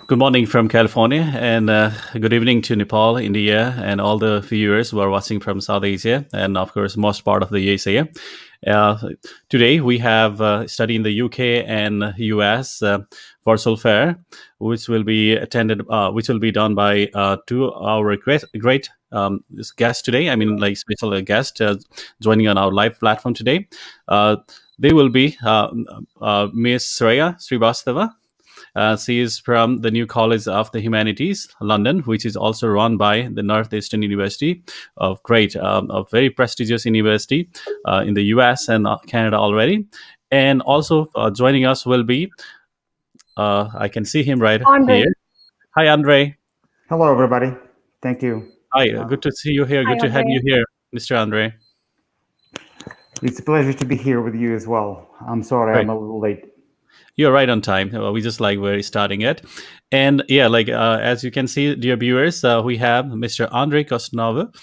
Good morning from California, and good evening to Nepal, India, and all the viewers who are watching from South Asia, and of course, most part of the USA. Uh, Today, we have study in the UK and US virtual fair, which will be which will be done by two our great guests today. I mean, like special guest joining on our live platform today. Uh, they will be Miss Srivastava. She is from the New College of the Humanities, London, which is also run by the Northeastern University, a very prestigious university in the US and Canada already. And also joining us will be, I can see him right Andre. here. Hi, Andre. Hello, everybody. Thank you. Hi, good to see you here. Hi, Good to have Andre. you here, Mr. Andre. It's a pleasure to be here with you as well. I'm sorry Right. I'm a little late. You're right on time. We just like where we're starting it. And yeah, as you can see, dear viewers, we have Mr. Andre Kostousov.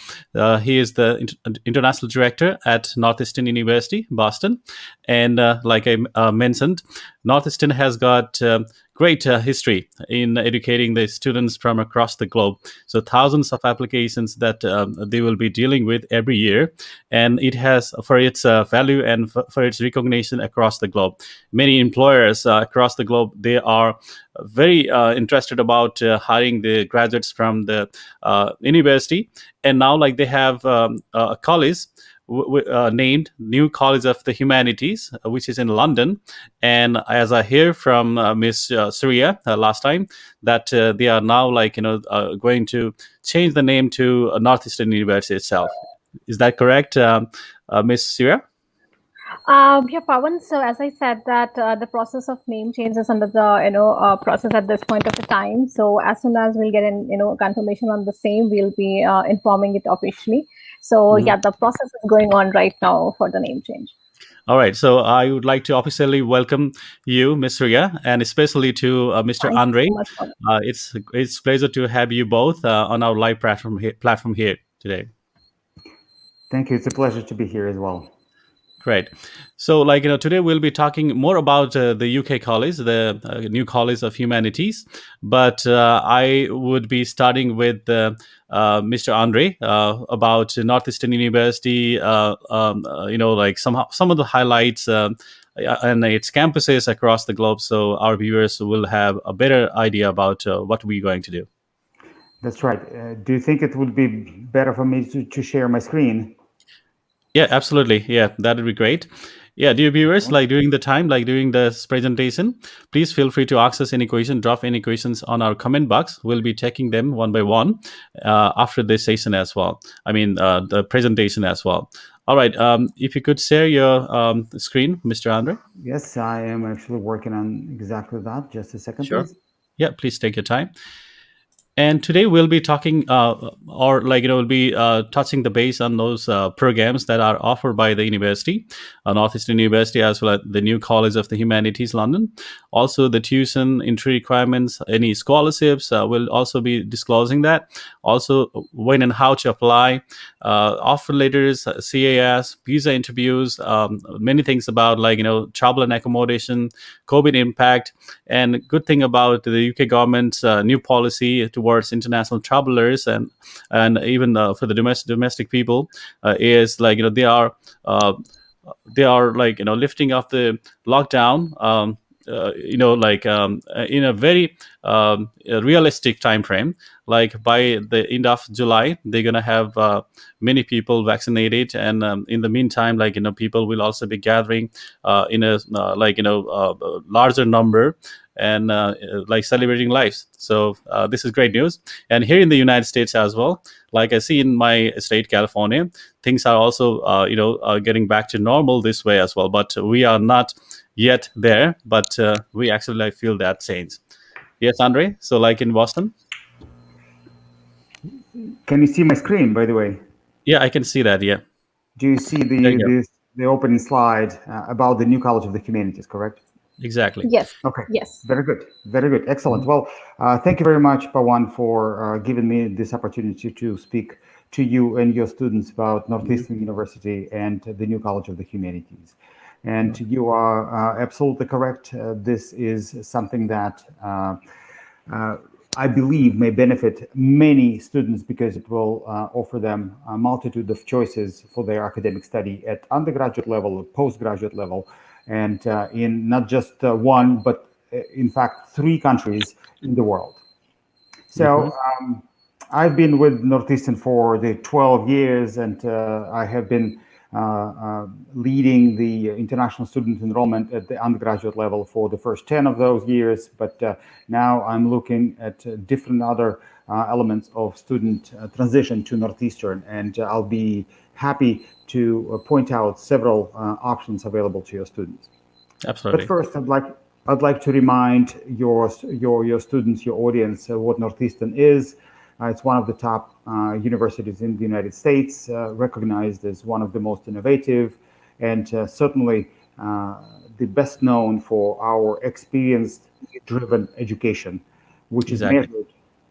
He is the international director at Northeastern University, Boston. And like I mentioned, Northeastern has got great history in educating the students from across the globe. So thousands of applications that they will be dealing with every year. And it has, for its value and for its recognition across the globe, many employers across the globe, they are very interested about hiring the graduates from the university. And now like they have a college named New College of the Humanities, which is in London. And as I hear from Miss Shreya last time, that they are now going to change the name to Northeastern University itself. Is that correct, Miss Shreya? Yeah, Pawan. So as I said, that the process of name change is under the process at this point of the time. So as soon as we'll get an confirmation on the same, we'll be informing it officially. So yeah, the process is going on right now for the name change. All right. So I would like to officially welcome you, Ms. Riya, and especially to Mr. Thank Andre. you so much, Pawan. It's pleasure to have you both on our live platform here today. Thank you. It's a pleasure to be here as well. Great. So, today we'll be talking more about the UK College, the New College of Humanities. But I would be starting with Mr. Andre about Northeastern University. Some of the highlights and its campuses across the globe, so our viewers will have a better idea about what we're going to do. That's right. Do you think it would be better for me to share my screen? Yeah, absolutely. Yeah, that would be great. Yeah, dear viewers, during this presentation, please feel free to ask us any question, drop any questions on our comment box. We'll be taking them one by one after this session as well. I mean, the presentation as well. All right. If you could share your screen, Mr. Andre. Yes, I am actually working on exactly that. Just a second, Sure. please. Yeah, please take your time. And today we'll be talking, we'll be touching the base on those programs that are offered by the university, Northeastern University, as well as the New College of the Humanities, London. Also, the tuition, entry requirements, any scholarships. We'll also be disclosing that. Also, when and how to apply, offer letters, CAS, visa interviews, many things about travel and accommodation, COVID impact, and good thing about the UK government's new policy towards international travelers and even for the domestic people is they are lifting off the lockdown. In a very realistic time frame. Like by the end of July, they're gonna have many people vaccinated, and in the meantime, people will also be gathering in a larger number and celebrating lives. So this is great news. And here in the United States as well, like I see in my state, California, things are also getting back to normal this way as well. But we are not yet there, but we actually feel that change. Yes, Andre. So like in Boston. Can you see my screen, by the way? Yeah, I can see that. Yeah. Do you see the opening slide about the New College of the Humanities, correct? Exactly. Yes. Okay. Yes. Very good. Very good. Excellent. Well, thank you very much, Pawan, for giving me this opportunity to speak to you and your students about Northeastern University and the New College of the Humanities. And you are absolutely correct. This is something that I believe may benefit many students because it will offer them a multitude of choices for their academic study at undergraduate level, postgraduate level, and in not just one, but in fact, 3 countries in the world. Hmm. So I've been with Northeastern for the 12 years, and I have been leading the international student enrollment at the undergraduate level for the first 10 of those years. But now I'm looking at different other elements of student transition to Northeastern, and I'll be happy to point out several options available to your students. But Absolutely. first, I'd like to remind your students, your audience, what Northeastern is. It's one of the top universities in the United States, recognized as one of the most innovative, and certainly the best known for our experience-driven education, which is Exactly. measured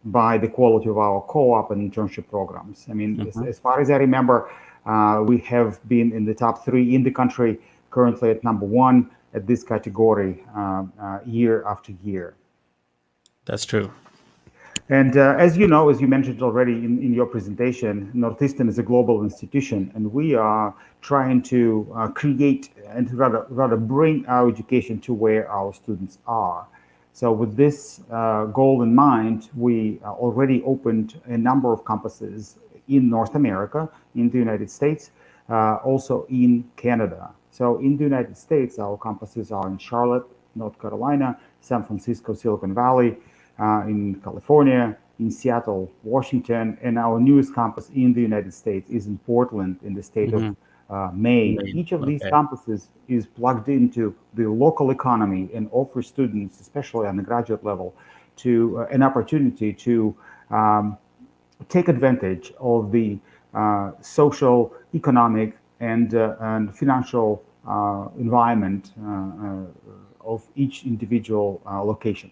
by the quality of our co-op and internship programs. I mean, Hmm. as far as I remember, we have been in the top 3 in the country, currently at number 1 at this category year after year. That's true. And as you know, as you mentioned already in your presentation, Northeastern is a global institution, and we are trying to create and rather bring our education to where our students are. So with this goal in mind, we already opened a number of campuses in North America, in the United States, also in Canada. So in the United States, our campuses are in Charlotte, North Carolina, San Francisco, Silicon Valley, in California, in Seattle, Washington, and our newest campus in the United States is in Portland, in the state of Hmm. Maine. Main. Each of these Okay. campuses is plugged into the local economy and offers students, especially on the graduate level, to an opportunity to um, take advantage of the social, economic, and financial environment of each individual location.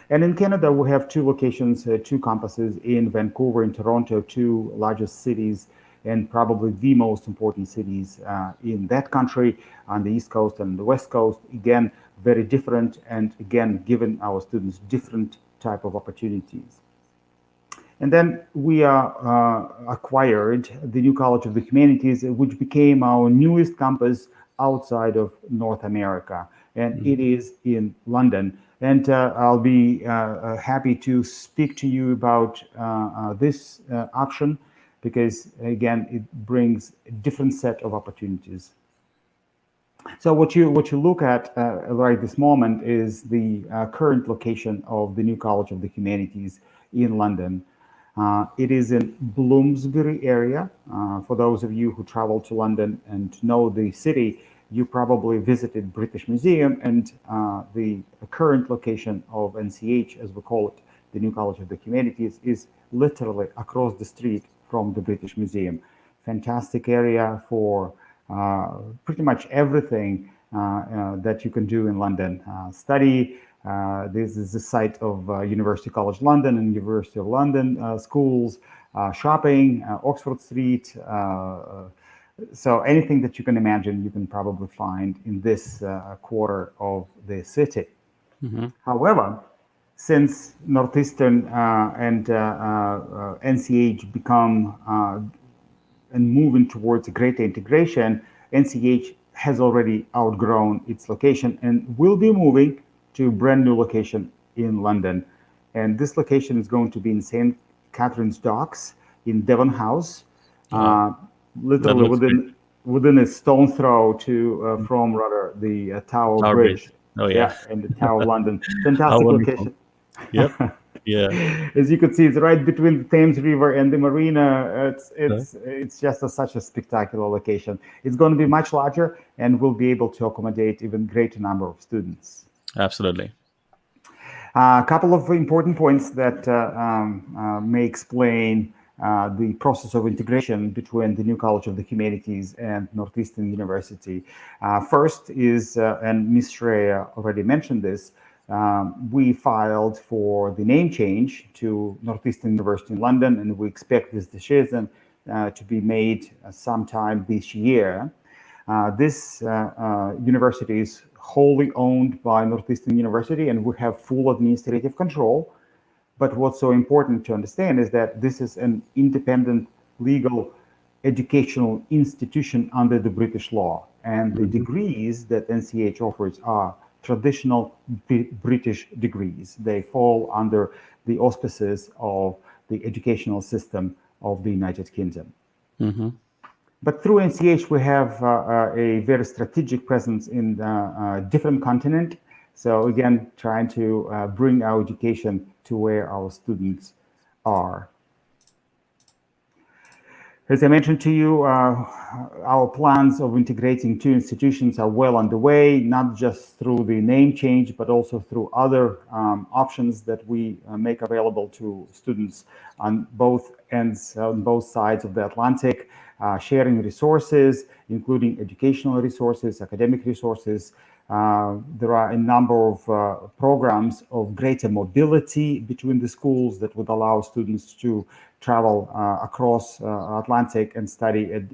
And in Canada, we have 2 locations, 2 campuses in Vancouver and Toronto, 2 largest cities, and probably the most important cities in that country on the East Coast and the West Coast. Again, very different, and again, given our students different type of opportunities. And then we acquired the new College of the Humanities, which became our newest campus outside of North America, and it Mhm. is in London. And I'll be happy to speak to you about this option because, again, it brings a different set of opportunities. So what you look at right this moment is the current location of the new College of the Humanities in London. It is in Bloomsbury area. For those of you who travel to London and know the city, you probably visited British Museum, and the current location of NCH, as we call it, the new College of the Humanities, is literally across the street from the British Museum. Fantastic area for pretty much everything that you can do in London. Study. This is the site of University College London and University of London schools, shopping, Oxford Street. So anything that you can imagine, you can probably find in this quarter of the city. Mhm. However, since Northeastern and NCH become and moving towards a greater integration, NCH has already outgrown its location and will be moving to a brand new location in London. And this location is going to be in St. Catherine's Docks in Devon House, Oh, uh, that literally looks great. within a stone throw to from rather the Tower Tower Bridge. Bridge, Oh yeah. yeah, and the Tower of London. How Fantastic wonderful. location. Yep. Yeah. As you could see, it's right between the Thames River and the marina. It's Uh, it's it's just such a spectacular location. It's going to be much larger and will be able to accommodate even greater number of students. Absolutely. A couple of important points that may explain the process of integration between the new College of the Humanities and Northeastern University. First is, and Ms. Shreya already mentioned this, we filed for the name change to Northeastern University in London, and we expect this decision to be made sometime this year. This university is wholly owned by Northeastern University, and we have full administrative control But what's so important to understand is that this is an independent legal educational institution under the British law. And the degrees that NCH offers are traditional British degrees. They fall under the auspices of the educational system of the United Kingdom. But through NCH, we have a very strategic presence in different continent. So again, trying to bring our education to where our students are. As I mentioned to you, our plans of integrating two institutions are well underway, not just through the name change, but also through other options that we make available to students on both ends, on both sides of the Atlantic, sharing resources, including educational resources, academic resources. There are a number of programs of greater mobility between the schools that would allow students to travel across Atlantic and study at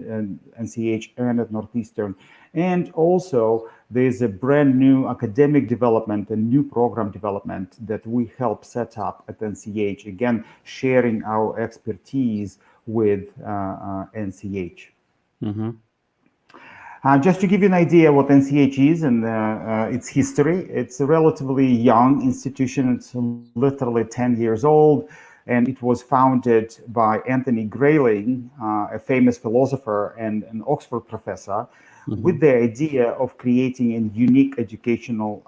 NCH and at Northeastern. And also, there's a brand new academic development and new program development that we help set up at NCH, again, sharing our expertise with NCH. Just to give you an idea what NCH is and its history, it's a relatively young institution. It's literally 10 years old, and it was founded by Anthony Grayling, a famous philosopher and an Oxford professor, with the idea of creating a unique educational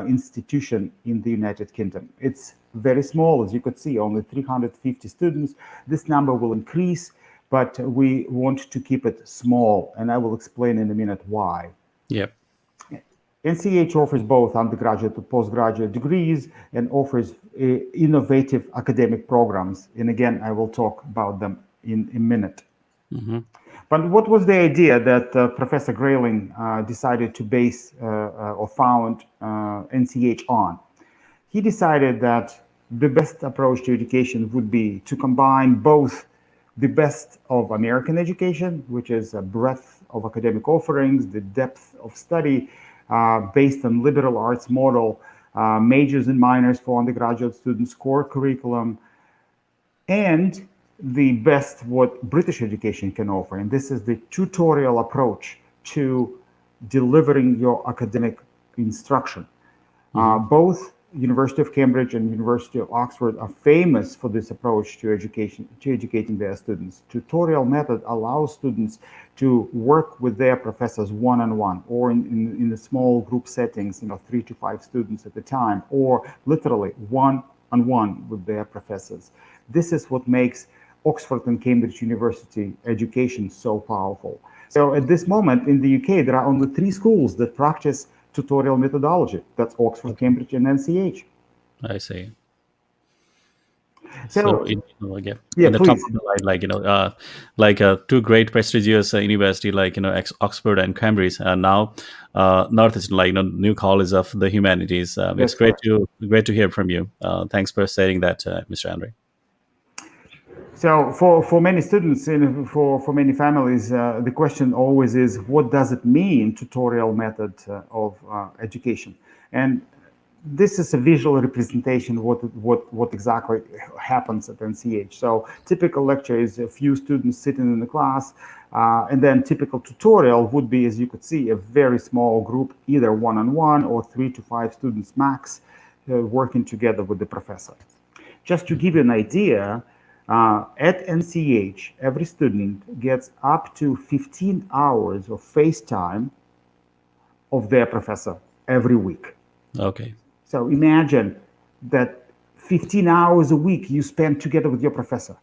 institution in the United Kingdom. It's very small, as you could see, only 350 students. This number will increase, but we want to keep it small, and I will explain in a minute why. Yep. NCH offers both undergraduate to postgraduate degrees and offers innovative academic programs. And again, I will talk about them in a minute. But what was the idea that Professor Grayling decided to base or found NCH on? He decided that the best approach to education would be to combine both the best of American education, which is a breadth of academic offerings, the depth of study based on liberal arts model, majors and minors for undergraduate students, core curriculum, and the best what British education can offer. And this is the tutorial approach to delivering your academic instruction. Both University of Cambridge and University of Oxford are famous for this approach to education, to educating their students. Tutorial method allows students to work with their professors one-on-one, or in the small group settings, 3 to 5 students at a time, or literally one-on-one with their professors. This is what makes Oxford and Cambridge University education so powerful. So at this moment in the UK, there are only 3 schools that practice tutorial methodology. That's Oxford, Cambridge, and NCH. I see. So in the top please. of the line, 2 great prestigious university like Oxford and Cambridge, and now Northeastern, new college of the humanities. It's great to hear from you. Thanks for saying that, Mr. Andre. So for many students and for many families, the question always is, what does it mean, tutorial method of education? And this is a visual representation of what exactly happens at NCH. So typical lecture is a few students sitting in the class, and then typical tutorial would be, as you could see, a very small group, either one-on-one or 3 to 5 students max, working together with the professor. Just to give you an idea, at NCH, every student gets up to 15 hours of face time of their professor every week. Okay. So imagine that 15 hours a week you spend together with your professor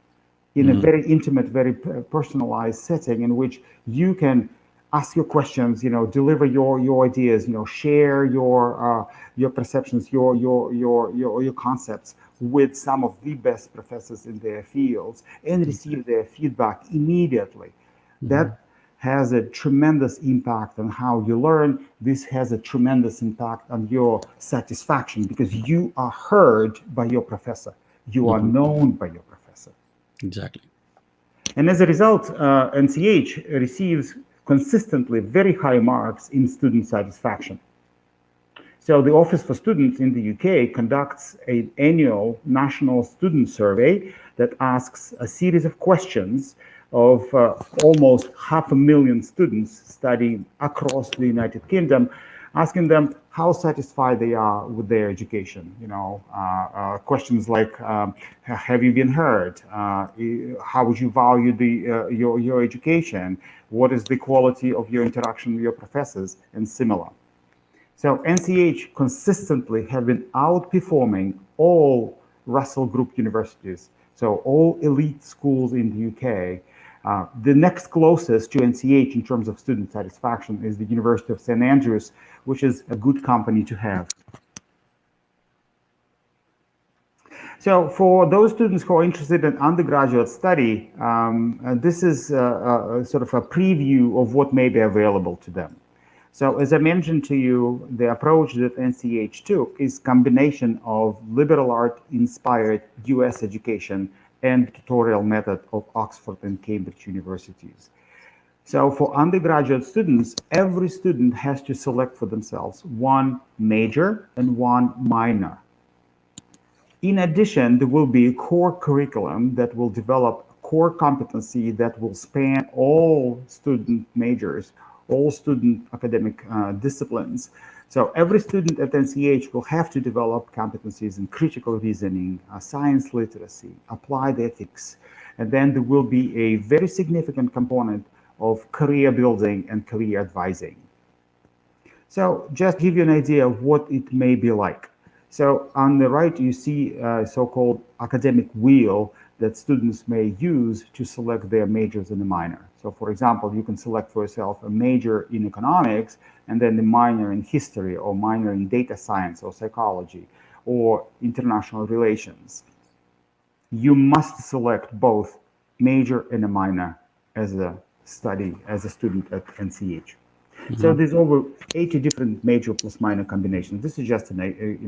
in a very intimate, very personalized setting in which you can ask your questions, deliver your ideas, share your perceptions, your concepts with some of the best professors in their fields and receive their feedback immediately. That has a tremendous impact on how you learn. This has a tremendous impact on your satisfaction because you are heard by your professor. You are known by your professor. Exactly. And as a result, NCH receives consistently very high marks in student satisfaction. So the Office for Students in the UK conducts an annual national student survey that asks a series of questions of almost 500,000 students studying across the United Kingdom, asking them how satisfied they are with their education. Questions like, have you been heard? How would you value your education? What is the quality of your interaction with your professors, and similar. So NCH consistently have been outperforming all Russell Group universities, so all elite schools in the UK. The next closest to NCH in terms of student satisfaction is the University of St. Andrews, which is a good company to have. So for those students who are interested in undergraduate study, this is sort of a preview of what may be available to them. So as I mentioned to you, the approach that NCH took is combination of liberal art inspired US education and tutorial method of Oxford and Cambridge universities. So for undergraduate students, every student has to select for themselves one major and one minor. In addition, there will be a core curriculum that will develop core competency that will span all student majors, all student academic disciplines. So every student at NCH will have to develop competencies in critical reasoning, science literacy, applied ethics, and then there will be a very significant component of career building and career advising. So just give you an idea of what it may be like. So on the right, you see a so-called academic wheel that students may use to select their majors and the minor. So for example, you can select for yourself a major in economics and then the minor in history or minor in data science or psychology or international relations. You must select both major and a minor as a student at NCH. So there's over 80 different major plus minor combinations. This is just an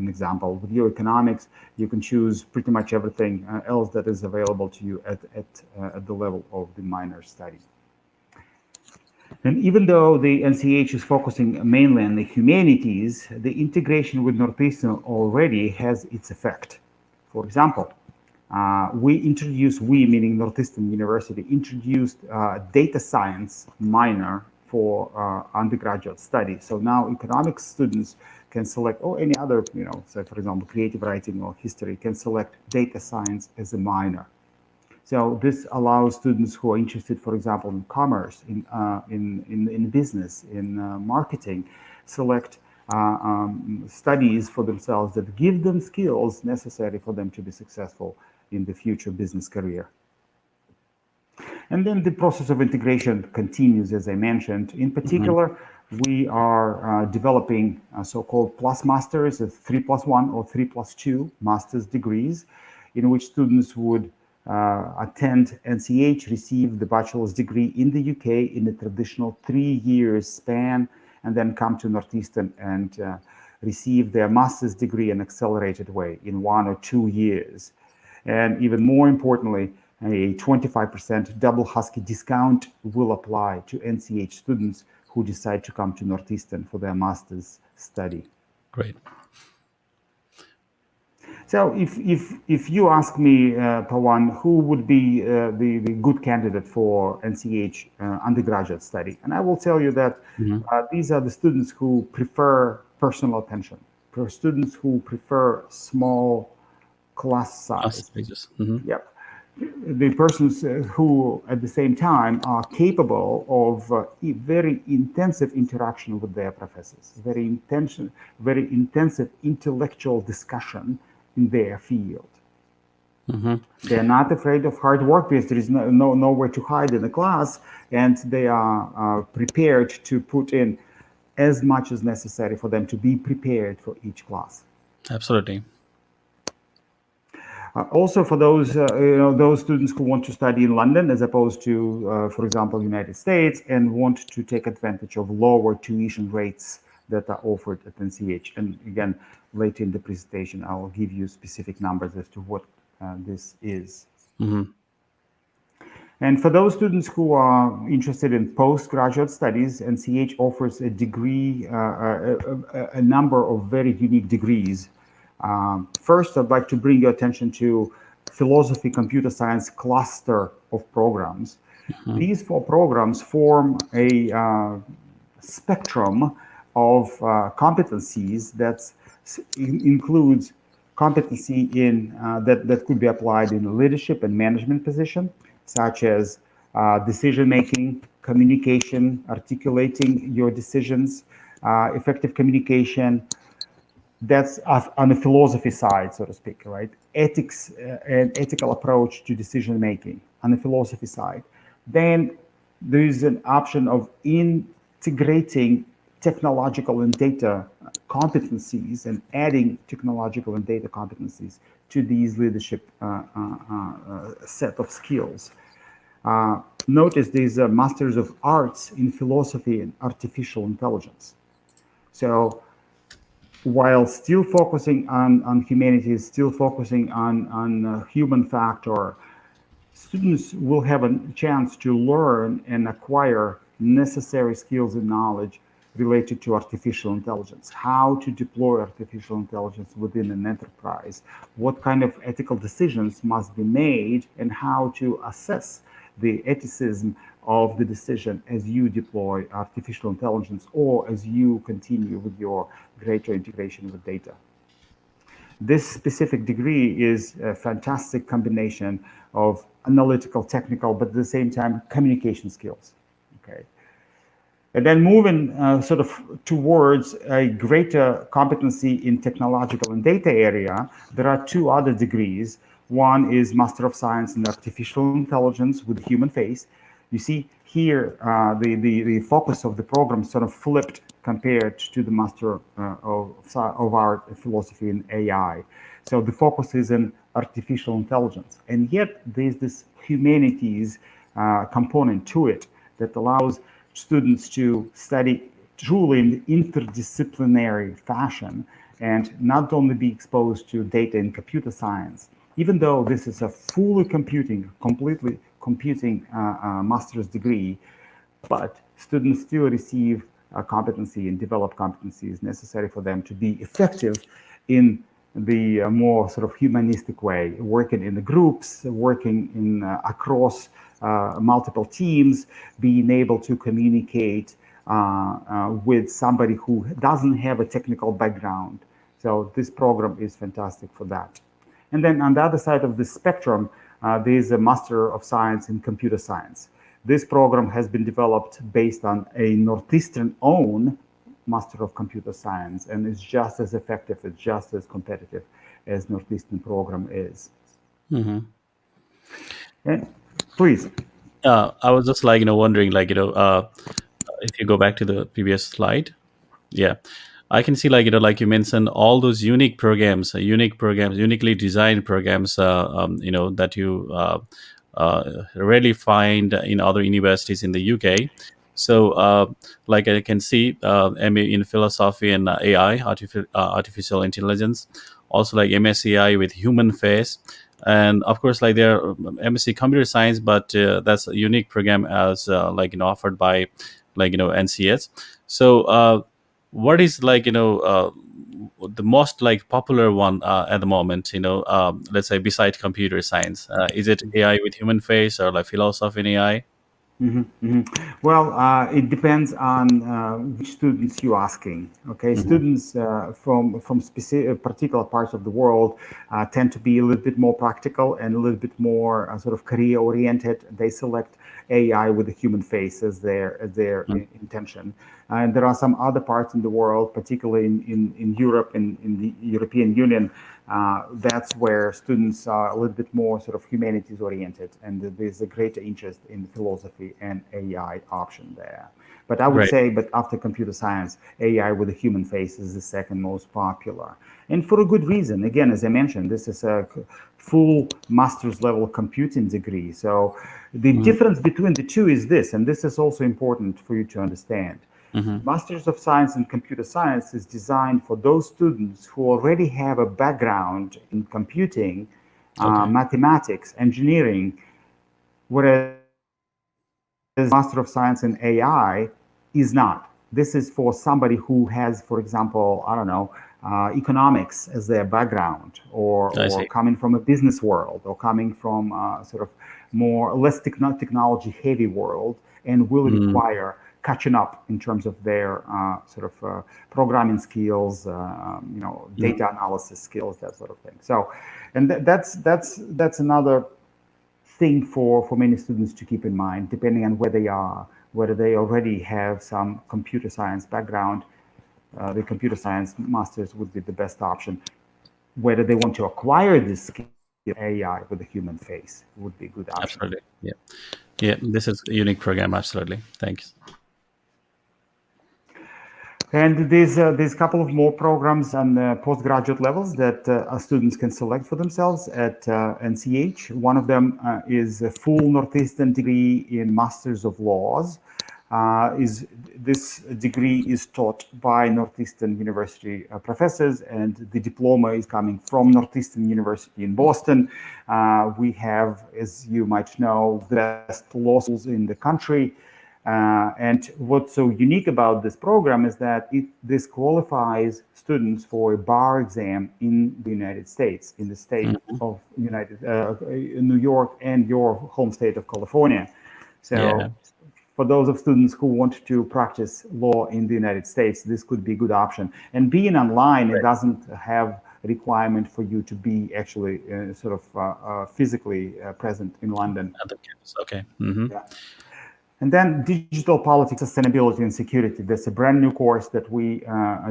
example. With your economics, you can choose pretty much everything else that is available to you at the level of the minor study. And even though the NCH is focusing mainly on the humanities, the integration with Northeastern already has its effect. For example, we meaning Northeastern University, introduced data science minor for undergraduate study. So now economics students can select, or any other, say for example, creative writing or history, can select data science as a minor. So this allows students who are interested, for example, in commerce, in business, in marketing, select studies for themselves that give them skills necessary for them to be successful in the future business career. And then the process of integration continues, as I mentioned. In particular, we are developing so-called plus masters, 3+1 or 3+2 master's degrees, in which students would attend NCH, receive the bachelor's degree in the UK in a traditional 3 years span, and then come to Northeastern and receive their master's degree in an accelerated way in 1 or 2 years. And even more importantly, a 25% double Husky discount will apply to NCH students who decide to come to Northeastern for their master's study. Great. So if you ask me, Pawan, who would be the good candidate for NCH undergraduate study, and I will tell you that these are the students who prefer personal attention, for students who prefer small class size. Yep. The persons who at the same time are capable of very intensive interaction with their professors, very intensive intellectual discussion in their field. They're not afraid of hard work because there is nowhere to hide in the class, and they are prepared to put in as much as necessary for them to be prepared for each class. Absolutely. Also, for those students who want to study in London as opposed to, for example, United States, and want to take advantage of lower tuition rates that are offered at NCH. And again, later in the presentation, I will give you specific numbers as to what this is. And for those students who are interested in postgraduate studies, NCH offers a degree, a number of very unique degrees. First, I'd like to bring your attention to philosophy, computer science cluster of programs. These four programs form a spectrum of competencies that includes competency in that could be applied in a leadership and management position, such as decision making, communication, articulating your decisions, effective communication. That's on the philosophy side, so to speak, right? Ethics and ethical approach to decision making on the philosophy side. Then there is an option of integrating technological and data competencies and adding technological and data competencies to these leadership set of skills. Notice these are Masters of Arts in Philosophy and Artificial Intelligence. So while still focusing on humanities, still focusing on human factor, students will have a chance to learn and acquire necessary skills and knowledge related to artificial intelligence, how to deploy artificial intelligence within an enterprise, what kind of ethical decisions must be made, and how to assess the ethicism of the decision as you deploy artificial intelligence or as you continue with your greater integration with data. This specific degree is a fantastic combination of analytical, technical, but at the same time, communication skills. Okay. And then moving sort of towards a greater competency in technological and data area, there are two other degrees. One is Master of Science in Artificial Intelligence with human face. You see here, the focus of the program sort of flipped compared to the Master of Art, Philosophy, and AI. So the focus is in artificial intelligence. And yet there's this humanities component to it that allows students to study truly in interdisciplinary fashion and not only be exposed to data and computer science, even though this is a completely computing master's degree, but students still receive competency and develop competencies necessary for them to be effective in the more sort of humanistic way, working in the groups, working in across multiple teams, being able to communicate with somebody who doesn't have a technical background. So this program is fantastic for that. And then on the other side of the spectrum, there's a Master of Science in Computer Science. This program has been developed based on a Northeastern own Master of Computer Science, and it's just as effective, it's just as competitive as Northeastern program is. Mm-hmm. And please. I was just wondering, if you go back to the previous slide, yeah, I can see like you mentioned all those unique programs, uniquely designed programs, that you rarely find in other universities in the UK. So, like I can see, MA in philosophy and AI, artificial intelligence, also like MSCI with human face, and of course, like there are MSc computer science, but that's a unique program as offered by NCS. So, what is the most popular one at the moment? Let's say beside computer science, is it AI with human face or like philosophy in AI? Well, it depends on which students you're asking. Okay, students from specific particular parts of the world tend to be a little bit more practical and a little bit more sort of career oriented. They select AI with a human face as their intention. And there are some other parts in the world, particularly in Europe and in the European Union, that's where students are a little bit more sort of humanities oriented, and there's a greater interest in philosophy and AI option there. But I would Right. say, but after computer science, AI with a human face is the second most popular. And for a good reason. Again, as I mentioned, this is a full master's level computing degree. So the difference between the two is this, and this is also important for you to understand. Masters of Science in Computer Science is designed for those students who already have a background in computing, Okay. mathematics, engineering, whereas Master of Science in AI is not. This is for somebody who has, for example, I don't know, economics as their background, or coming from a business world, or coming from sort of less technology heavy world, and will require catching up in terms of their sort of programming skills, data analysis skills, that sort of thing. So, and that's another thing for many students to keep in mind, depending on where they are, whether they already have some computer science background. The computer science masters would be the best option. Whether they want to acquire this skill, AI with a human face would be a good option. Absolutely. Yeah, this is a unique program. Absolutely. Thanks. And there's a couple of more programs on postgraduate levels that students can select for themselves at NCH. One of them is a full Northeastern degree in Masters of Laws. This degree is taught by Northeastern University professors, and the diploma is coming from Northeastern University in Boston. We have, as you might know, the best law schools in the country. And what's so unique about this program is that this qualifies students for a bar exam in the United States, in the state of New York and your home state of California. So for those of students who want to practice law in the United States, this could be a good option. And being online, it doesn't have a requirement for you to be actually sort of physically present in London. At the campus. Okay. Mm-hmm. Yeah. And then Digital Politics, Sustainability, and Security. That's a brand new course that we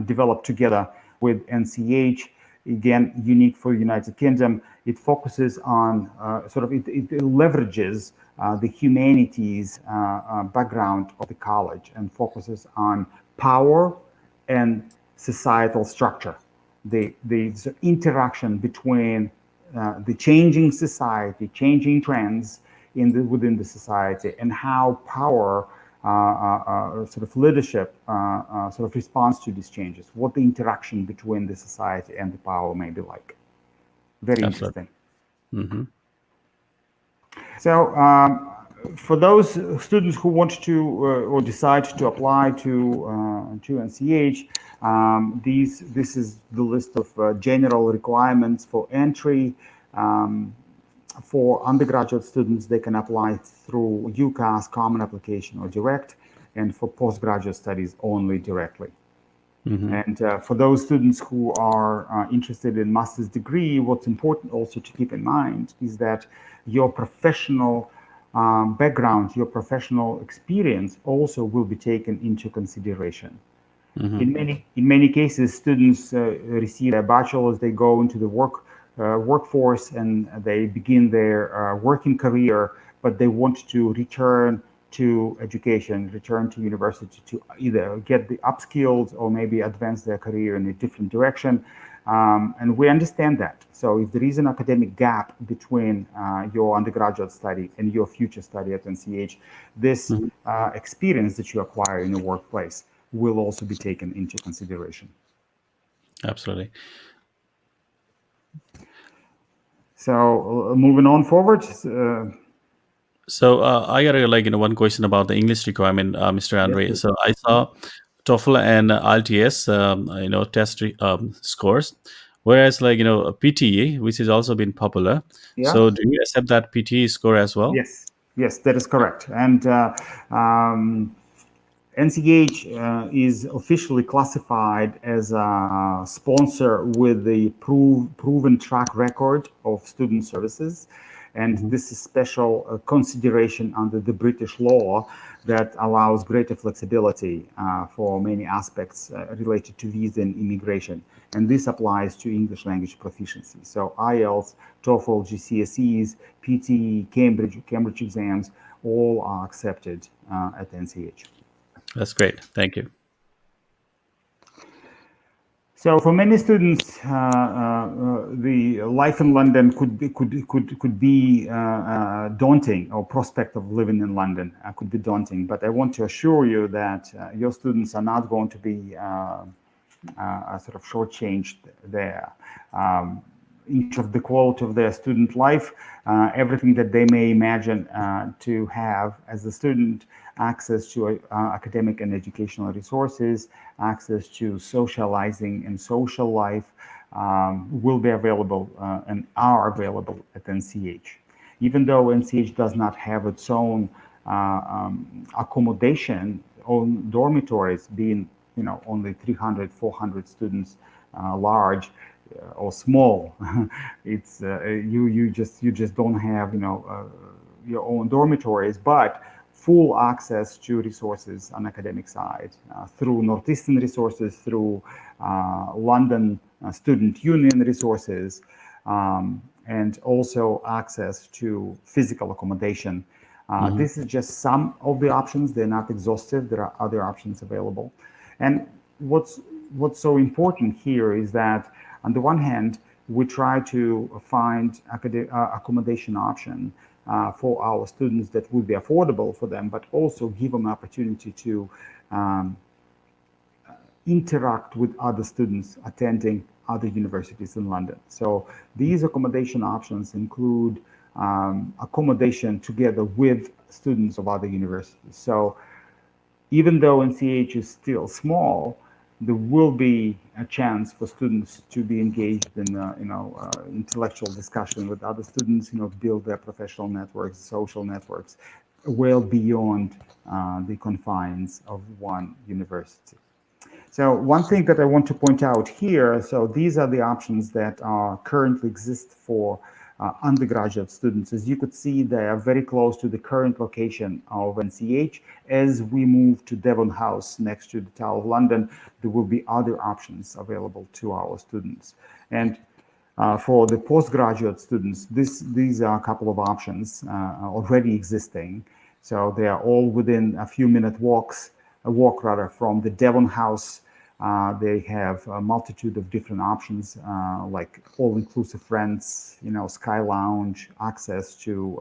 developed together with NCH. Again, unique for the United Kingdom. It focuses on it leverages the humanities background of the college and focuses on power and societal structure. The interaction between the changing society, changing trends within the society, and how power sort of leadership sort of responds to these changes, what the interaction between the society and the power may be like. Very interesting. Mm-hmm. So for those students who want to or decide to apply to NCH, this is the list of general requirements for entry. For undergraduate students, they can apply through UCAS, common application, or direct, and for postgraduate studies, only directly. Mm-hmm. And for those students who are interested in master's degree, what's important also to keep in mind is that your professional background, your professional experience also will be taken into consideration. Mm-hmm. In many cases, students receive their bachelor's, they go into the workforce, and they begin their working career, but they want to return to education, return to university to either get the upskilled or maybe advance their career in a different direction. And we understand that. So if there is an academic gap between your undergraduate study and your future study at NCH, this experience that you acquire in the workplace will also be taken into consideration. Absolutely. So moving on forward. So I got one question about the English requirement, Mr. Andre. Yes. So I saw TOEFL and IELTS, test scores, whereas PTE, which has also been popular. Yeah. So do you accept that PTE score as well? Yes, that is correct. And NCH is officially classified as a sponsor with the proven track record of student services. And this is special consideration under the British law that allows greater flexibility for many aspects related to visa and immigration. And this applies to English language proficiency. So IELTS, TOEFL, GCSEs, PTE, Cambridge exams, all are accepted at NCH. That's great. Thank you. So for many students, the life in London could be daunting, or prospect of living in London could be daunting. But I want to assure you that your students are not going to be sort of shortchanged there. in terms of the quality of their student life, everything that they may imagine to have as a student, access to academic and educational resources, access to socializing and social life, will be available and are available at NCH. Even though NCH does not have its own accommodation, own dormitories, being only 300, 400 students large or small, it's you just don't have your own dormitories, but full access to resources on academic side through Northeastern resources, through London Student Union resources, and also access to physical accommodation. This is just some of the options. They're not exhaustive. There are other options available. And what's so important here is that on the one hand, we try to find accommodation option for our students that would be affordable for them, but also give them an opportunity to interact with other students attending other universities in London. So these accommodation options include accommodation together with students of other universities. So even though NCH is still small, there will be a chance for students to be engaged in intellectual discussion with other students, build their professional networks, social networks, well beyond the confines of one university. So one thing that I want to point out here, so these are the options that currently exist for undergraduate students. As you could see, they are very close to the current location of NCH. As we move to Devon House next to the Tower of London, there will be other options available to our students. And for the postgraduate students, these are a couple of options already existing. So they are all within a few minute walk from the Devon House. They have a multitude of different options, like all-inclusive rents, Sky Lounge, access to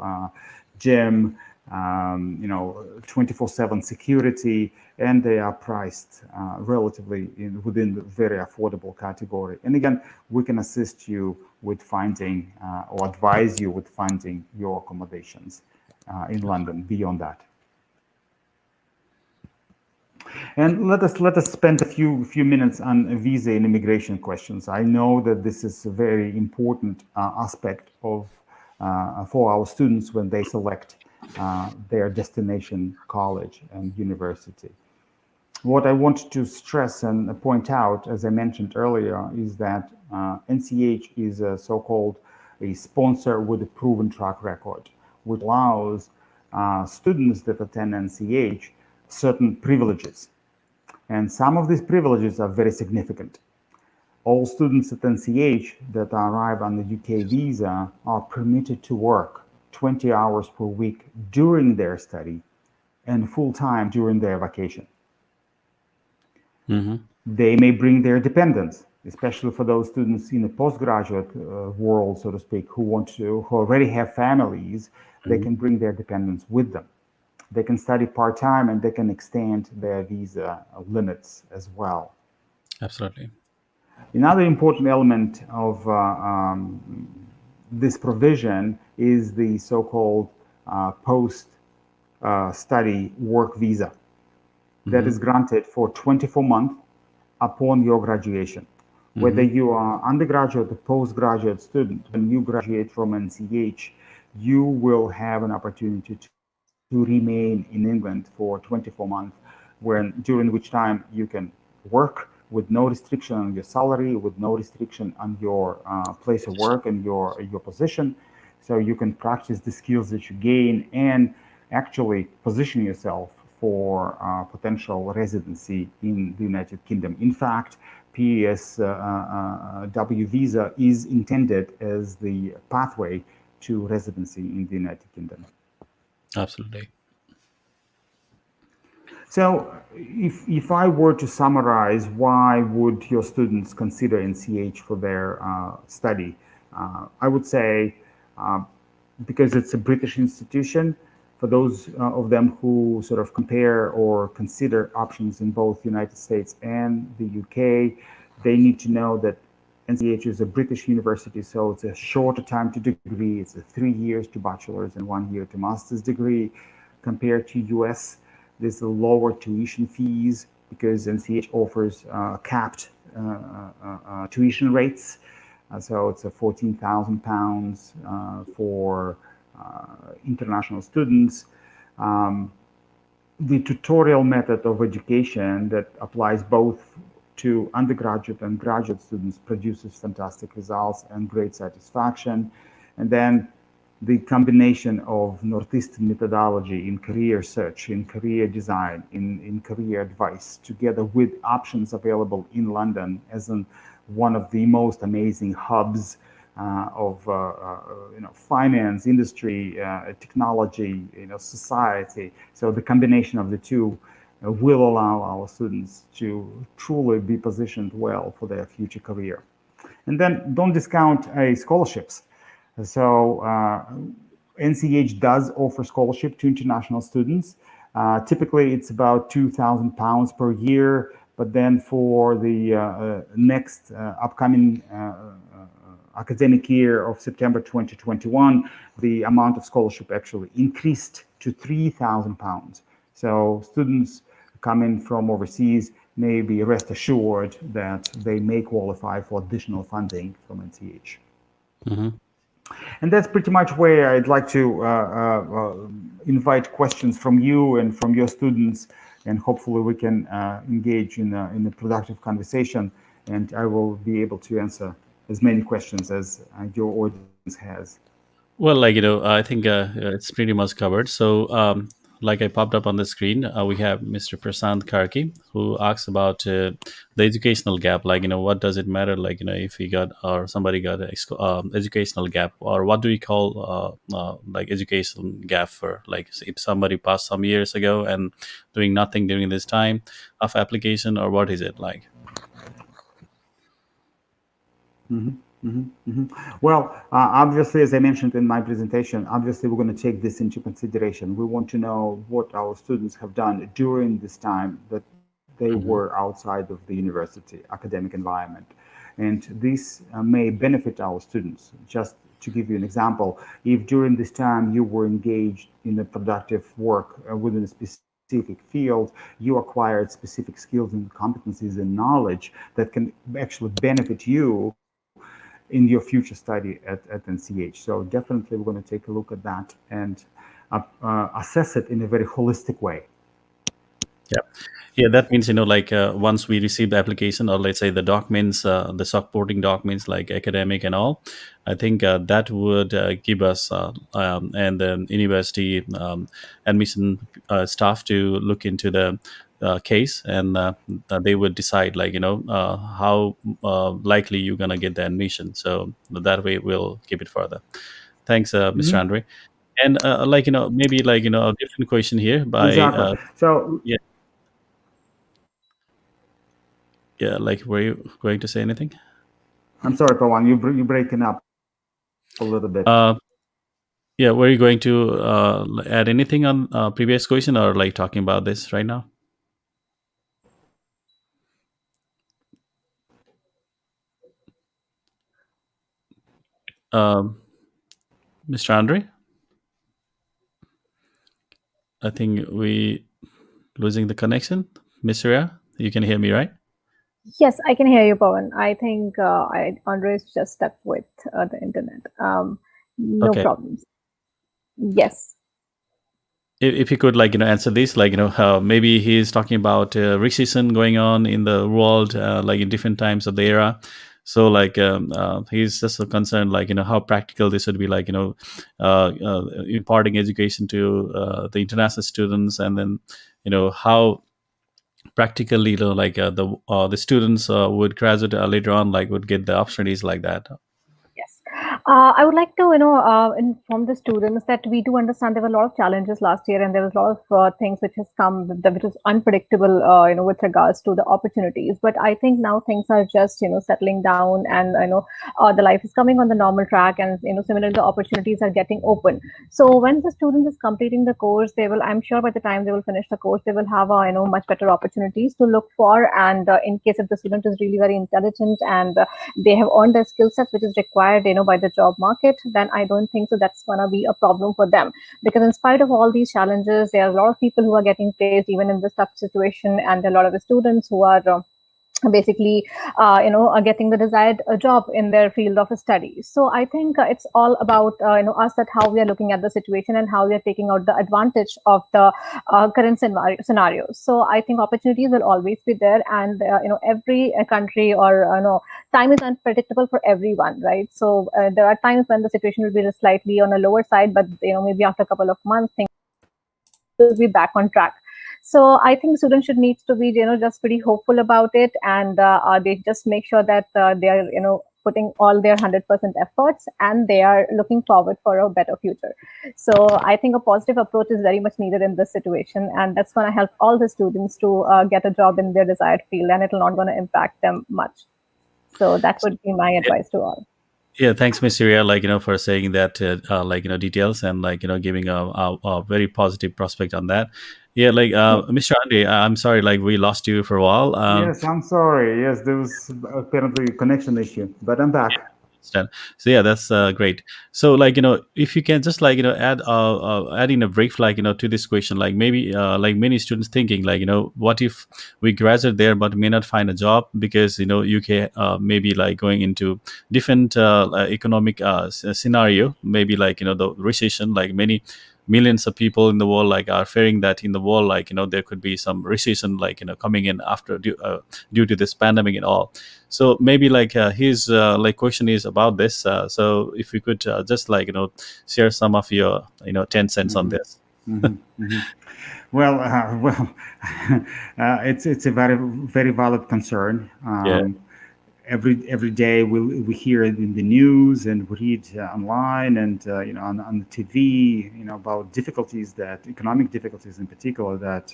gym, 24/7 security, and they are priced relatively within the very affordable category. And again, we can assist you with finding or advise you with finding your accommodations in London beyond that. And let us spend a few minutes on visa and immigration questions. I know that this is a very important aspect of for our students when they select their destination college and university. What I want to stress and point out, as I mentioned earlier, is that NCH is a so-called a sponsor with a proven track record, which allows students that attend NCH certain privileges. And some of these privileges are very significant. All students at NCH that arrive on the UK visa are permitted to work 20 hours per week during their study and full-time during their vacation. They may bring their dependents, especially for those students in the postgraduate world, so to speak, who already have families. They can bring their dependents with them. They can study part-time and they can extend their visa limits as well. Absolutely. Another important element of this provision is the so-called post-study work visa that is granted for 24 months upon your graduation. Whether you are undergraduate or postgraduate student, when you graduate from NCH, you will have an opportunity to remain in England for 24 months, during which time you can work with no restriction on your salary, with no restriction on your place of work and your position. So you can practice the skills that you gain and actually position yourself for potential residency in the United Kingdom. In fact, PSW visa is intended as the pathway to residency in the United Kingdom. Absolutely. So if I were to summarize, why would your students consider NCH for their study? I would say because it's a British institution. For those of them who sort of compare or consider options in both the United States and the UK, they need to know that NCH is a British university, so it's a shorter time to degree. It's a 3 years to bachelor's and 1 year to master's degree. Compared to US, there's a lower tuition fees because NCH offers capped tuition rates. So it's a £14,000 for international students. The tutorial method of education that applies both to undergraduate and graduate students produces fantastic results and great satisfaction. And then the combination of Northeastern methodology in career search, in career design, in career advice, together with options available in London as one of the most amazing hubs of finance, industry, technology, society. So the combination of the two will allow our students to truly be positioned well for their future career. And then don't discount scholarships. So NCH does offer scholarship to international students. Typically, it's about £2,000 per year, but then for the next upcoming academic year of September 2021, the amount of scholarship actually increased to £3,000. So students coming from overseas may be rest assured that they may qualify for additional funding from NCH. Mm-hmm. And that's pretty much where I'd like to invite questions from you and from your students, and hopefully we can engage in a productive conversation, and I will be able to answer as many questions as your audience has. Well, I think it's pretty much covered. So, like I popped up on the screen, we have Mr. Prasant Karki, who asks about the educational gap. What does it matter? If he got or somebody got an educational gap, or what do we call education gap for? Like if somebody passed some years ago and doing nothing during this time of application, or what is it like? Well, obviously, as I mentioned in my presentation, obviously we're going to take this into consideration. We want to know what our students have done during this time that they were Mm-hmm. outside of the university academic environment. And this may benefit our students. Just to give you an example, if during this time you were engaged in a productive work within a specific field, you acquired specific skills and competencies and knowledge that can actually benefit you in your future study at NCH. So definitely we're going to take a look at that and assess it in a very holistic way. Yeah. Yeah, that means once we receive the application, or let's say the documents, the supporting documents like academic and all, I think that would give us and the university admission staff to look into the case, and they would decide how likely you're gonna get the admission. So that way we'll keep it further. Thanks, Mr. Mhm. Andre. And maybe a different question here by Exactly. So yeah. Yeah, were you going to say anything? I'm sorry, Pawan, you're breaking up a little bit. Uh, yeah, were you going to add anything on previous question, or talking about this right now? Um, Mr. Andre, I think we losing the connection. Miss Shreya, you can hear me, right? Yes, I can hear you, Pawan. I think Andre is just stuck with the internet. No Okay. problems. Yes. If you could answer this, maybe he's talking about recession going on in the world, in different times of the era. So he's just so concerned how practical this would be, imparting education to the international students, and then how practically the students would graduate later on, would get the opportunities like that. Yes. I would like to, inform the students that we do understand there were a lot of challenges last year, and there was a lot of things which has come, which is unpredictable, with regards to the opportunities. But I think now things are just, settling down, and the life is coming on the normal track, and similarly the opportunities are getting open. So when the student is completing the course, they will, I'm sure, by the time they will finish the course, they will have, much better opportunities to look for. And in case if the student is really very intelligent, and they have earned the skill set which is required by the job market, then I don't think so that's going to be a problem for them, because in spite of all these challenges, there are a lot of people who are getting placed even in this tough situation, and a lot of students who are basically are getting the desired job in their field of study. So I think it's all about us, that how we are looking at the situation and how we are taking out the advantage of the current scenarios. So I think opportunities will always be there, and every country, or time is unpredictable for everyone, right? So there are times when the situation will be slightly on a lower side, but maybe after a couple of months things will be back on track. So I think students should need to be, just pretty hopeful about it, and they just make sure that they are, putting all their 100% efforts, and they are looking forward for a better future. So I think a positive approach is very much needed in this situation, and that's going to help all the students to get a job in their desired field, and it'll not going to impact them much. So that would be my advice to all. Yeah, thanks, Miss Syria, for saying that, details, and giving a very positive prospect on that. Yeah, Mr. Andre, I'm sorry, we lost you for a while. Yes, I'm sorry. Yes, there was apparently a connection issue, but I'm back. Understand. So yeah, that's great. So if you can just add in a brief to this question, maybe many students thinking what if we graduate there but may not find a job because UK maybe going into different economic scenario, maybe the recession, many millions of people in the world are fearing that in the world there could be some recession coming in after due to this pandemic and all. So maybe his question is about this. So if you could just share some of your 10 cents on this. Well, it's a very valid concern. Yeah. Every day we hear it in the news, and we read online, and on the TV, about difficulties, that economic difficulties in particular, that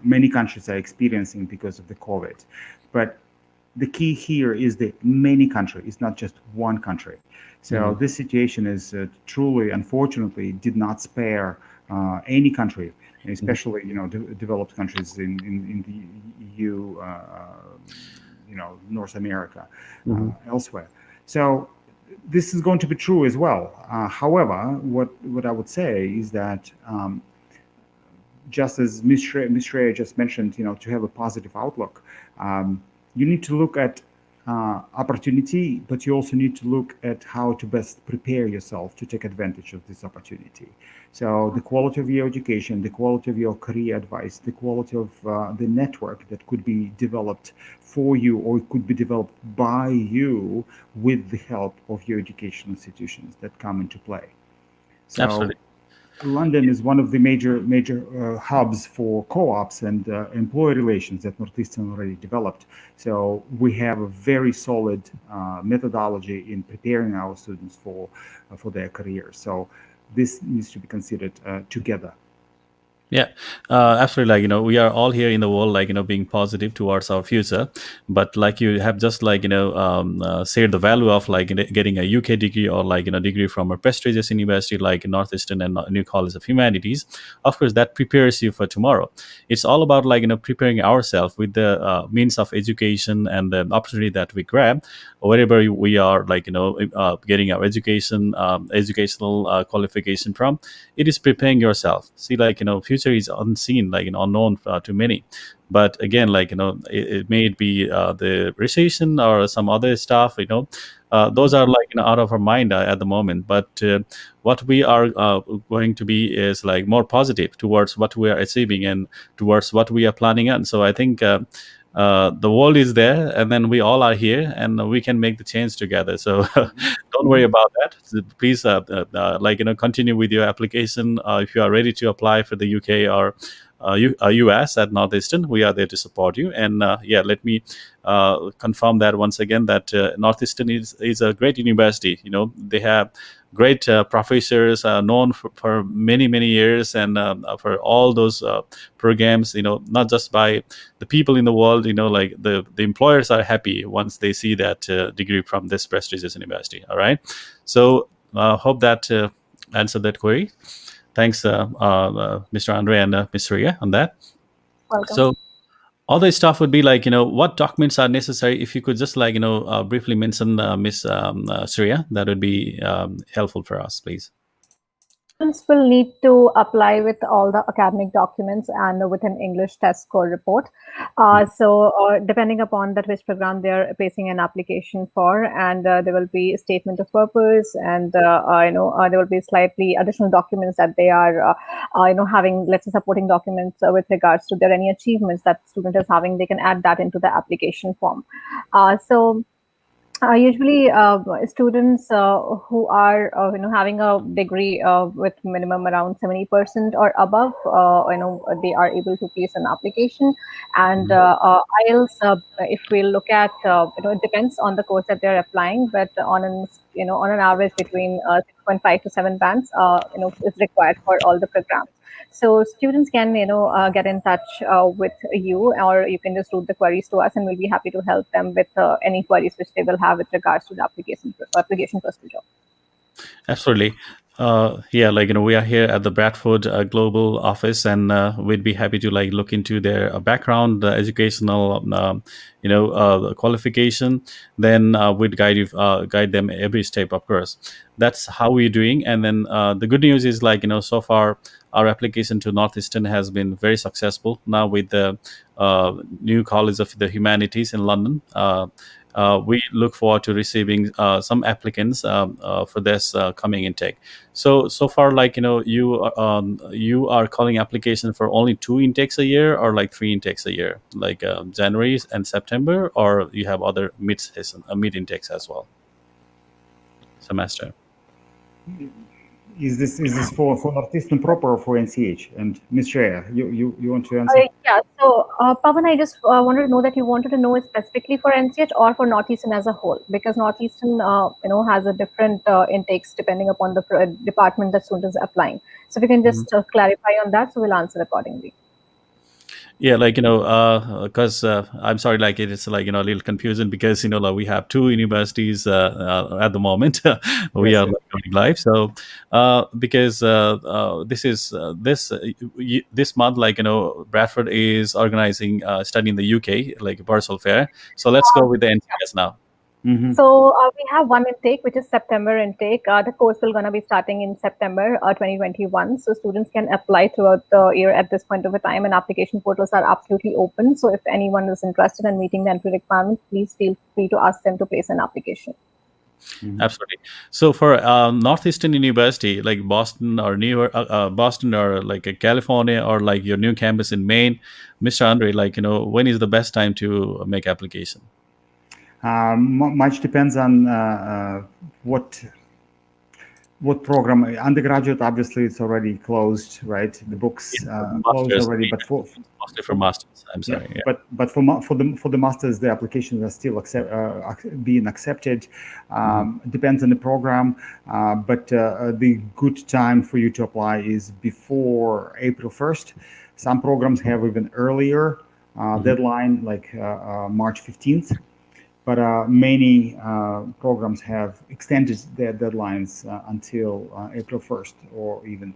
many countries are experiencing because of the COVID. But the key here is that many countries, it's not just one country. So this situation is truly, unfortunately, did not spare any country, especially developed countries in the EU, North America, elsewhere. So this is going to be true as well. However, what I would say is that, just as Ms. Shreya just mentioned, to have a positive outlook, you need to look at opportunity, but you also need to look at how to best prepare yourself to take advantage of this opportunity. So the quality of your education, the quality of your career advice, the quality of the network that could be developed for you, or it could be developed by you with the help of your educational institutions that come into play. So Absolutely. London is one of the major hubs for co-ops and employee relations that Northeastern already developed. So we have a very solid methodology in preparing our students for their careers. So this needs to be considered together. Yeah, absolutely. We are all here in the world, being positive towards our future. But you have just said the value of getting a UK degree, or degree from a prestigious university like Northeastern and New College of Humanities. Of course, that prepares you for tomorrow. It's all about preparing ourselves with the means of education and the opportunity that we grab wherever we are, getting our educational qualification from. It is preparing yourself. See, future is unseen, unknown to many. But again, it may be the recession or some other stuff. Those are out of our mind at the moment. But what we are going to be is more positive towards what we are achieving and towards what we are planning on. So I think the world is there, and then we all are here, and we can make the change together. So don't worry about that. So please continue with your application if you are ready to apply for the UK or US at Northeastern, we are there to support you. And yeah, let me confirm that once again, that Northeastern is a great university. They have great professors known for many years, and for all those programs, not just by the people in the world, like the employers are happy once they see that degree from this prestigious university. All right, so hope that answered that query. Thanks, Mr. Andre and Ms. Shreya, on that. Welcome. So other stuff would be like, what documents are necessary. If you could just briefly mention Ms. Shreya, that would be helpful for us, please. Students will need to apply with all the academic documents and with an English test score report. So depending upon that which program they're placing an application for, and there will be a statement of purpose, and there will be slightly additional documents that they are having, let's say, supporting documents with regards to their any achievements that student is having. They can add that into the application form. Usually, students who are having a degree with minimum around 70% or above, they are able to place an application. And IELTS, if we look at, it depends on the course that they're applying, but on an average between 6.5 to 7 bands, is required for all the programs. So students can, get in touch with you, or you can just route the queries to us, and we'll be happy to help them with any queries which they will have with regards to the application procedure. Absolutely. Yeah, we are here at the Bradford Global Office, and we'd be happy to look into their background, educational, qualification. Then we'd guide them every step, of course. That's how we're doing. And then the good news is so far our application to Northeastern has been very successful. Now with the new College of the Humanities in London, we look forward to receiving some applicants for this coming intake. So far, you are calling application for only 2 intakes a year, or 3 intakes a year, January and September, or you have other mid intakes as well, semester. Is this for Northeastern proper or for NCH? And Ms. Shreya, you want to answer? Yeah. So, Pawan, I just wanted to know that you wanted to know specifically for NCH or for Northeastern as a whole, because Northeastern, has a different intakes depending upon the department that student is applying. So, if you can just clarify on that, so we'll answer accordingly. Yeah, because I'm sorry, it's a little confusing, because we have 2 universities at the moment. We are going live. So because this month, Bradford is organizing study in the UK, Bursal Fair. So let's go with the NCS now. So we have one intake, which is September intake. The course will gonna be starting in September 2021. So students can apply throughout the year at this point of a time, and application portals are absolutely open. So if anyone is interested in meeting the entry requirements, please feel free to ask them to place an application. Absolutely. So for Northeastern University, like Boston or New York, Boston or California, or your new campus in Maine, Mr. Andre, when is the best time to make application? Much depends on what program. Undergraduate, obviously, it's already closed, right? The books closed already, but mostly for masters. I'm sorry. Yeah. But for the masters, the applications are still being accepted. Depends on the program, but the good time for you to apply is before April 1st. Some programs have even earlier deadline, like March 15th. But many programs have extended their deadlines until April 1st or even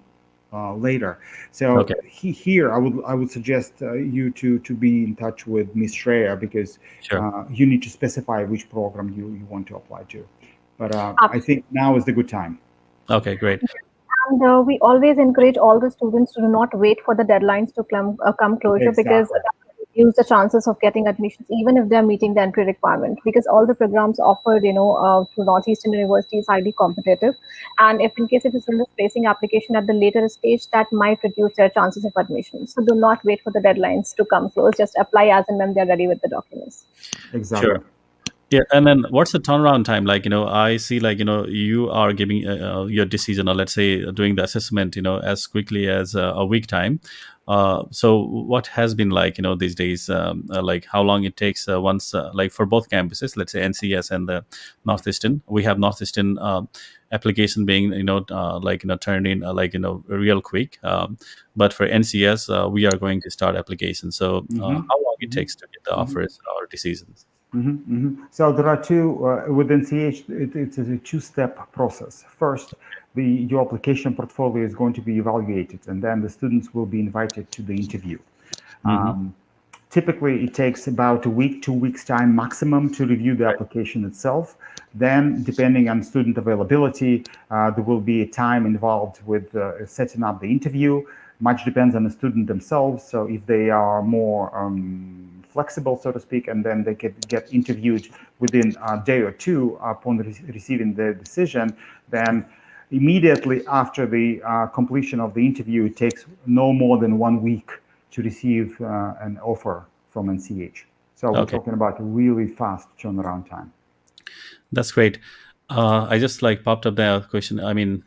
later. So here, I would suggest you to be in touch with Ms. Shreya, because you need to specify which program you want to apply to. But I think now is the good time. Okay, great. And we always encourage all the students to not wait for the deadlines to come closure, because reduce the chances of getting admissions, even if they're meeting the entry requirement, because all the programs offered, through Northeastern University is highly competitive. And if in case if a student is placing application at the later stage, that might reduce their chances of admission. So do not wait for the deadlines to come close. Just apply as and when they're ready with the documents. Exactly. Sure. Yeah, and then what's the turnaround time? Like, I see, like, you are giving your decision, or let's say doing the assessment, as quickly as a week time. So what has been like, these days, like how long it takes once, like for both campuses, let's say NCS and the Northeastern. We have Northeastern application being, like, turned in, like, real quick. But for NCS, we are going to start application. So Hmm. how long it Hmm. takes to get the Hmm. offers or decisions? Hmm. Hmm. So there are two within CH. It's a two-step process. First, your application portfolio is going to be evaluated, and then the students will be invited to the interview. Mm-hmm. Typically, it takes about a week, 2 weeks time maximum to review the Right. application itself. Then, depending on student availability, there will be a time involved with setting up the interview. Much depends on the student themselves. So if they are more flexible, so to speak, and then they get interviewed within a day or two upon receiving the decision, then immediately after the completion of the interview, it takes no more than 1 week to receive an offer from NCH. So we're Okay. talking about really fast turnaround time. That's great. I just like popped up the question. I mean,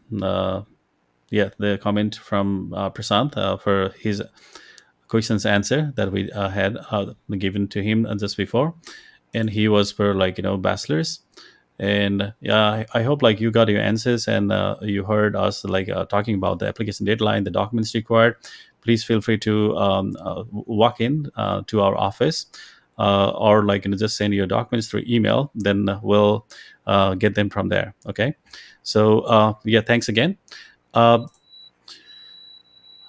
yeah, the comment from Prasant for his questions answer that we had given to him just before, and he was for like bachelor's. And yeah, I hope like you got your answers, and you heard us like talking about the application deadline, the documents required. Please feel free to walk in to our office, or like just send your documents through email. Then we'll get them from there. Okay. So yeah, thanks again. Uh,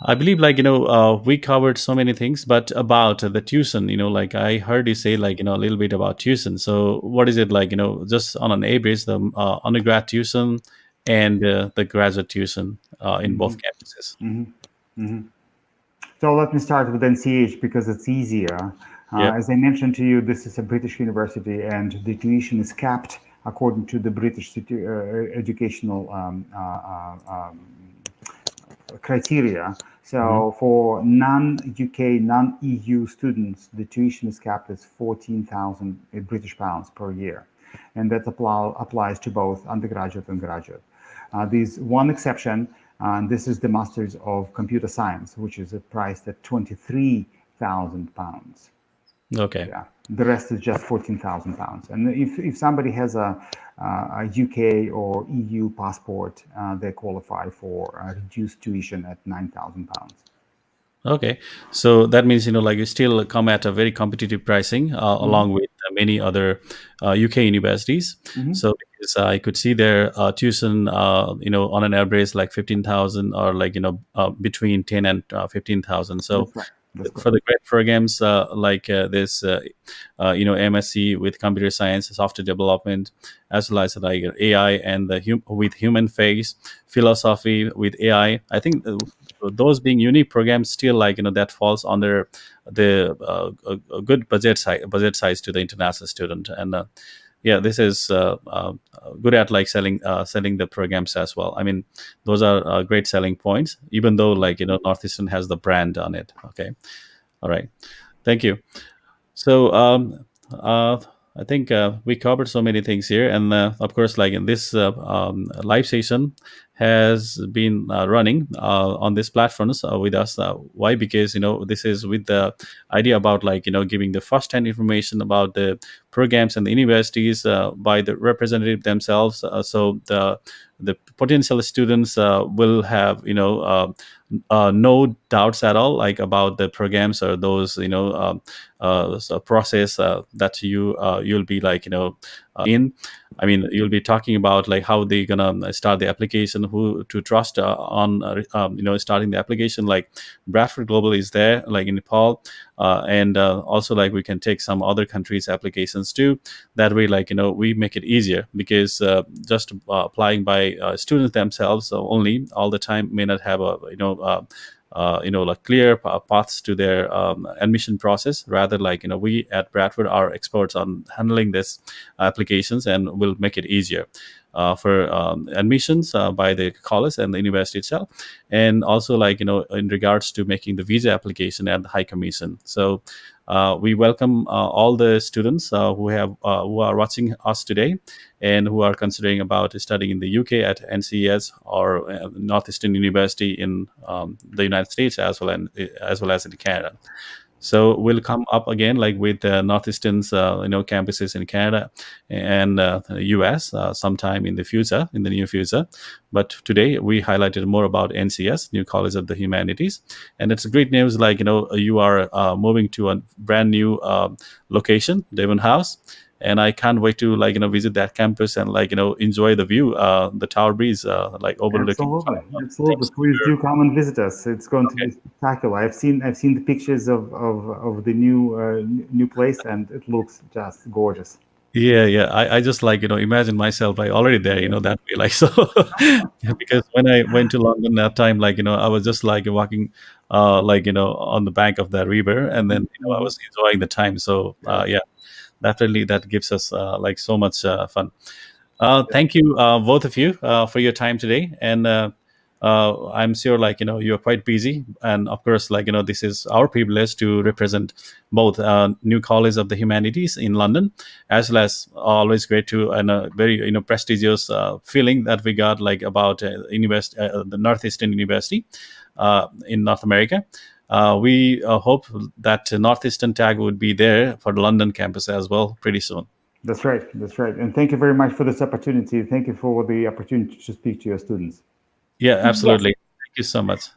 I believe like we covered so many things, but about the tuition, like I heard you say like a little bit about tuition. So what is it like? Just on an A base, the undergrad tuition and the graduate tuition in both Hmm. campuses. Hmm. Hmm. So let me start with NCH because it's easier. Yep. As I mentioned to you, this is a British university and the tuition is capped according to the British educational criteria. Hmm. So for non-UK, non-EU students, the tuition is capped as 14,000 British pounds per year. And that applies to both undergraduate and graduate. There's one exception, and this is the Masters of Computer Science, which is priced at 23,000 pounds. Okay. Yeah, the rest is just 14,000 pounds. And if somebody has a UK or EU passport, they qualify for reduced tuition at 9,000 pounds. Okay, so that means like you still come at a very competitive pricing Mm-hmm. along with many other UK universities. Mm-hmm. So because I could see their tuition, on an average like 15,000 or like between 10 and 15,000. So That's right. That's for correct. the great programs like this, MSc with computer science, software development, as well as like AI and the with human face, philosophy with AI. I think those being unique programs still like that falls under the a good budget size to the international student. And yeah, this is good at like selling the programs as well. I mean, those are great selling points, even though like Northeastern has the brand on it. Okay. All right, thank you. So I think we covered so many things here, and of course, like in this live session has been running on these platforms with us. Why? Because this is with the idea about like giving the first-hand information about the programs and the universities by the representative themselves. So the potential students will have no doubts at all like about the programs or those so process that you'll be like in. I mean, you'll be talking about like how they gonna start the application, who to trust on starting the application. Like Bradford Global is there, like in Nepal, and also like we can take some other countries' applications too. That way, like we make it easier because just applying by students themselves only all the time may not have a like clear paths to their admission process. Rather, like we at Bradford are experts on handling this applications and will make it easier. for admissions by the college and the university itself, and also in regards to making the visa application at the High Commission. So we welcome all the students who are watching us today and who are considering about studying in the UK at NCES or Northeastern University in the United States as well as in Canada. So we'll come up again with Northeastern's campuses in Canada and US sometime in the near future. But today we highlighted more about NCS, New College of the Humanities, and it's great news. You are moving to a brand new location, Devon House. And I can't wait to visit that campus and enjoy the view, the tower breeze, overlooking. Absolutely. Please do come and visit us. It's going to be spectacular. I've seen the pictures of the new place, and it looks just gorgeous. Yeah. I just imagine myself already there, that way, so. Because when I went to London that time, I was just walking, on the bank of the river, and then I was enjoying the time. So yeah, definitely that gives us so much fun. Thank you, both of you, for your time today. And I'm sure, you're quite busy. And of course, this is our privilege to represent both New College of the Humanities in London, as well as always great to and a very prestigious feeling that we got about the Northeastern University in North America. We hope that Northeastern tag would be there for the London campus as well pretty soon. That's right. And thank you very much for this opportunity. Thank you for the opportunity to speak to your students. Yeah, absolutely. Yes. Thank you so much.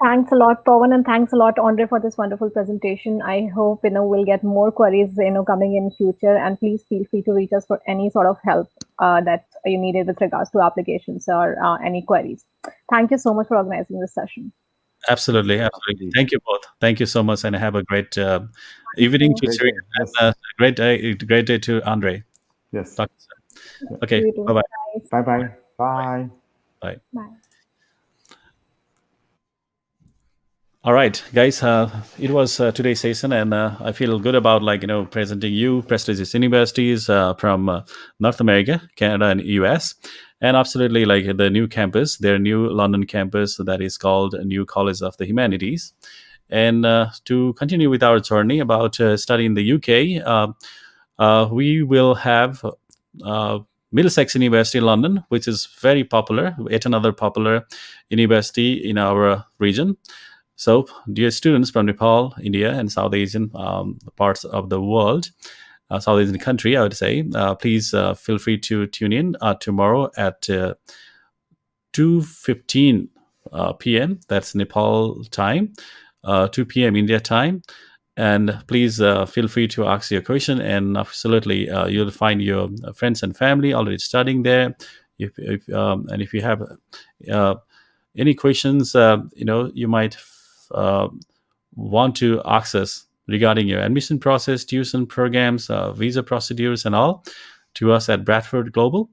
Thanks a lot, Pawan, and thanks a lot, Andre, for this wonderful presentation. I hope we'll get more queries coming in future, and please feel free to reach us for any sort of help that you needed with regards to applications or any queries. Thank you so much for organizing this session. Absolutely. Thank you both. Thank you so much, and have a great evening to Shreya, and great day to Andre. Yes. Okay. Bye-bye. Bye-bye. Bye. Bye. All right, guys. It was today's session, and I feel good about presenting you prestigious universities from North America, Canada, and US, and absolutely the new campus, their new London campus that is called New College of the Humanities. And to continue with our journey about studying in the UK, we will have Middlesex University in London, which is very popular, yet another popular university in our region. So, dear students from Nepal, India, and South Asian parts of the world, South Asian country, I would say, please feel free to tune in tomorrow at 2:15 p.m. That's Nepal time, 2 p.m. India time. And please feel free to ask your question. And absolutely, you'll find your friends and family already studying there. And if you have any questions, you might want to access regarding your admission process, tuition programs, visa procedures, and all to us at Bradford Global.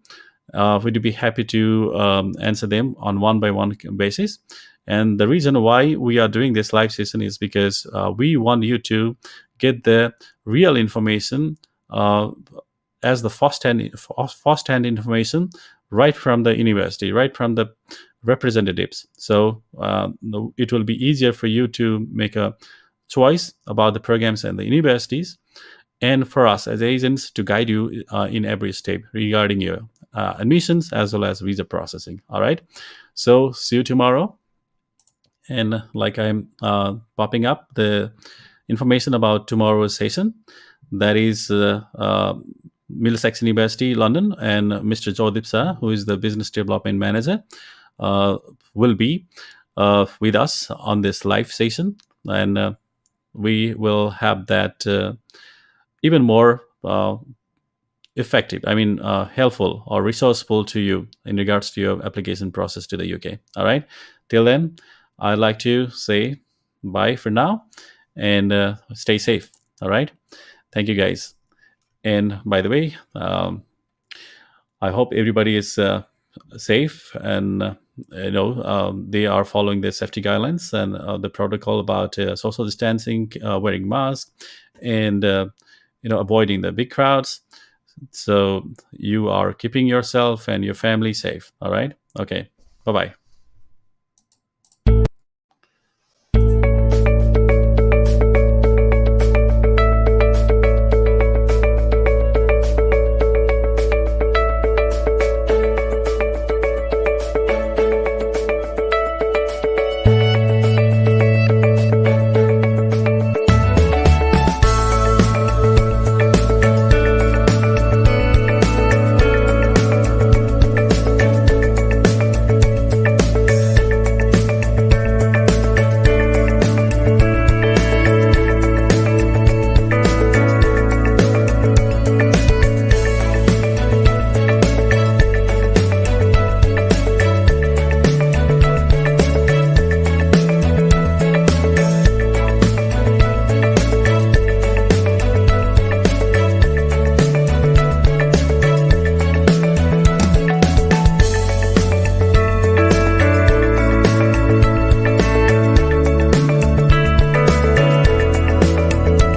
We'd be happy to answer them on one-by-one basis. And the reason why we are doing this live session is because we want you to get the real information as the first-hand information right from the university, right from the representatives. So it will be easier for you to make a choice about the programs and the universities, and for us as agents to guide you in every step regarding your admissions as well as visa processing. All right. So see you tomorrow. And I'm popping up the information about tomorrow's session, that is Middlesex University, London, and Mr. Jodip Shah, who is the Business Development Manager, will be with us on this live session, and we will have that even more effective, helpful or resourceful to you in regards to your application process to the UK. All right. Till then, I'd like to say bye for now, and stay safe. All right. Thank you, guys. And by the way, I hope everybody is safe, and they are following the safety guidelines and the protocol about social distancing, wearing masks, and avoiding the big crowds. So you are keeping yourself and your family safe. All right. Okay. Bye bye.